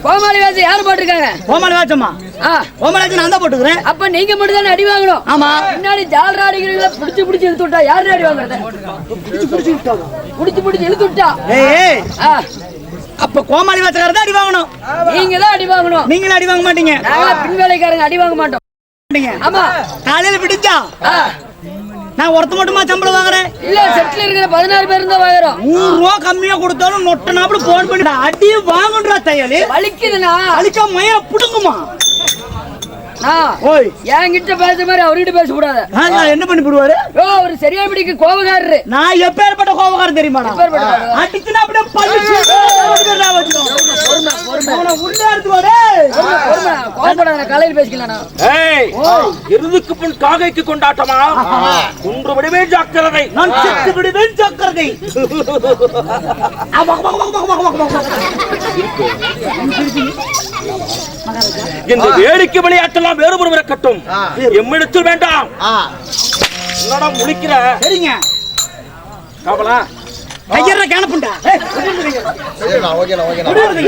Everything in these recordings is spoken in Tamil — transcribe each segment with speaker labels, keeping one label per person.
Speaker 1: கோமாளி வேஷம் யாரு போட்டிருக்காங்க?
Speaker 2: கோமாளி வேஷமா? கோமாளி வேஷம் நான் தான் போட்டுக்கிறேன்.
Speaker 1: அப்ப நீங்க மட்டும் தானே அடி வாங்கணும்.
Speaker 2: ஆமா.
Speaker 1: முன்னாடி ஜால்ரா அடிக்கிறீங்களா? புடிச்சு இழுத்து விட்டா யாரு அடி வாங்குறது? புடிச்சு இழுத்து விட்டா.
Speaker 2: ஏய் அப்ப கோமாளி வேஷக்காரர் தான் அடி வாங்கணும்.
Speaker 1: நீங்க தான் அடி வாங்கணும்.
Speaker 2: நீங்களும் அடி வாங்க மாட்டீங்க.
Speaker 1: நாங்க பின் வேலைக்காரங்க அடி வாங்க மாட்டோம்.
Speaker 2: ஆமா. காலையில பிடிச்சா நான் ஒருத்த மட்டுமா சம்பளம் வாங்குறேன்? இல்ல,
Speaker 1: செட்ல இருக்கிற 16 பேர் தான் வாங்குறோம்.
Speaker 2: 100 ரூபா கம்மியா கொடுத்தாலும் நொட்டனாப்புல போன் பண்ணி அடி வாங்குன்றா தையலி.
Speaker 1: வலிக்குதுண்ணா.
Speaker 2: வலிக்க மய புடுங்குமா?
Speaker 1: ஓய், என்கிட்ட பேச மாதிரி அவர்கிட்ட பேச கூடாது.
Speaker 2: என்ன பண்ணி போடுவாரு?
Speaker 1: அவரு சரியா பிடிக்க கோபக்காரரு.
Speaker 2: நான் எப்பேற்பட்ட கோபக்காரன் தெரியுமா? அடிச்சுனா அப்படியே பழிச்சு உள்ள எடுத்து வாடே.
Speaker 1: கோபப்படாத, காலையில் பேசிக்கலாம்.
Speaker 3: எருதுக்கு பின் காகைக்கு கொண்டாட்டமா? குன்று விடுவேன் ஜாக்கிரதை.
Speaker 2: நான் செத்து விடுவேன் ஜாக்கிரதை.
Speaker 3: இந்த வேடிக்கை விளையாட்டெல்லாம் வேறுபுறம் இருக்கட்டும். எம்மிடத்தில் வேண்டாம். என்னடா முழிக்கிற?
Speaker 2: சரிங்க
Speaker 3: காவலா
Speaker 2: கையற கேனப்புண்டா.
Speaker 4: சரிடா, ஓகேடா,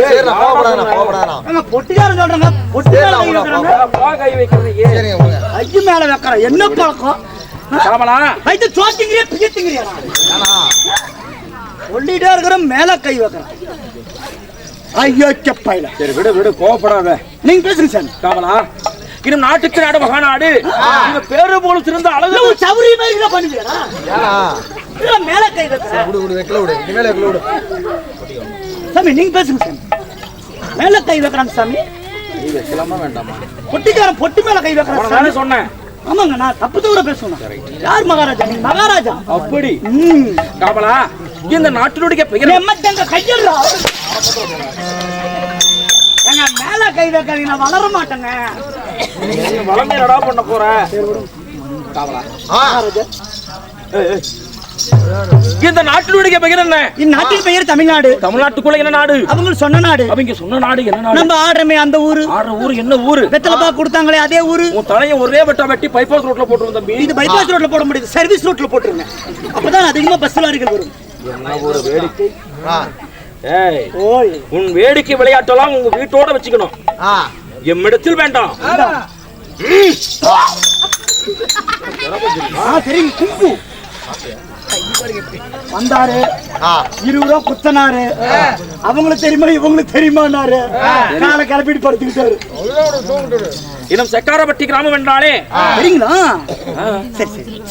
Speaker 4: சரிடா, போடாதடா.
Speaker 2: பொட்டியார சொல்றாங்க. பொட்டியார
Speaker 3: கை வைக்கிறது.
Speaker 4: சரிங்க போங்க.
Speaker 2: ஐய மேல வைக்கற என்ன பழக்கம்?
Speaker 3: காவலா
Speaker 2: கைத்து சோத்திங்கறியே பியத்திங்கறியா? சொல்லிட்டே இருக்கற மேல கை வைக்கற. ஐயோ செப்பைல.
Speaker 3: சரி விடு கோபப்படாத.
Speaker 2: நீங்க பேசுங்க சார்.
Speaker 3: காவலா இன்னும் நாட்டுக்கு நாடு மகாநாடு. இந்த பேரு போல சிறந்த அழகு
Speaker 2: சௌரி மாதிரி பண்ணுவீடா? இல்ல மேல கை வைக்கற.
Speaker 4: விடு வைக்கல விடு. இது மேல வைக்கல விடு.
Speaker 2: சாமி நீங்க பேசுங்க சாமி. மேல கை வைக்கறான் சாமி.
Speaker 3: நீ வைக்கலாமா வேண்டாமா?
Speaker 2: பொட்டிக்காரன் பொட்டி மேல கை வைக்கறான்.
Speaker 3: நானே சொன்னேன்.
Speaker 2: ஆமாங்க, நான் தப்பு தவிர பேசுறேன். யார் மகாராஜா? நீ மகாராஜா.
Speaker 3: அப்படி. காவலா இந்த நாட்டினுடைய பெயர்
Speaker 2: எம்மத்தங்க கையல்றா. எங்க மேல கை வைக்காதீங்க, நான் வளர மாட்டேங்க.
Speaker 3: நீ வளமே என்னடா பண்ண போற? காவலா
Speaker 2: மகாராஜா
Speaker 3: இந்த நாட்டினுடைய பெயர் என்ன?
Speaker 2: இந்த நாட்டின் பெயர் தமிழ்நாடு.
Speaker 3: தமிழ்நாட்டுக்குள்ள என்ன நாடு?
Speaker 2: அவங்க சொன்ன நாடு.
Speaker 3: அவங்க சொன்ன நாடு என்ன நாடு?
Speaker 2: நம்ம ஆடுறமே அந்த ஊரு.
Speaker 3: ஆடுற ஊரு என்ன ஊரு?
Speaker 2: வெத்தலப்பா கொடுத்தாங்களே அதே ஊரு.
Speaker 3: உன் தலையை ஒரே வெட்டா வெட்டி பைபாஸ் ரோட்ல போட்டுருந்த தம்பி.
Speaker 2: இது பைபாஸ் ரோட்ல போட முடியாது, சர்வீஸ் ரோட்ல போட்டுருங்க. அப்பதான் அதிகமா பஸ் லாரிகள் வரும்.
Speaker 3: என்ன ஒரு வேடிக்கை. ஏய் ஓய், உன் வேடிக்கை விளையாட்டெல்லாம் உங்க வீட்டோட வச்சுக்கணும். எம்மிடத்தில் வேண்டாம்.
Speaker 2: சரி கும்பு வந்தாரு, 20 ரூபா குத்தனாரு. அவங்களுக்கு தெரியுமா இவங்களுக்கு தெரியுமான்னாரு. காலை கிளப்பிட்டு படுத்துக்கிட்டாரு.
Speaker 3: இன்னும் செக்காரப்பட்டி கிராமம் என்றாலே
Speaker 2: சரிங்களா? சரி சரி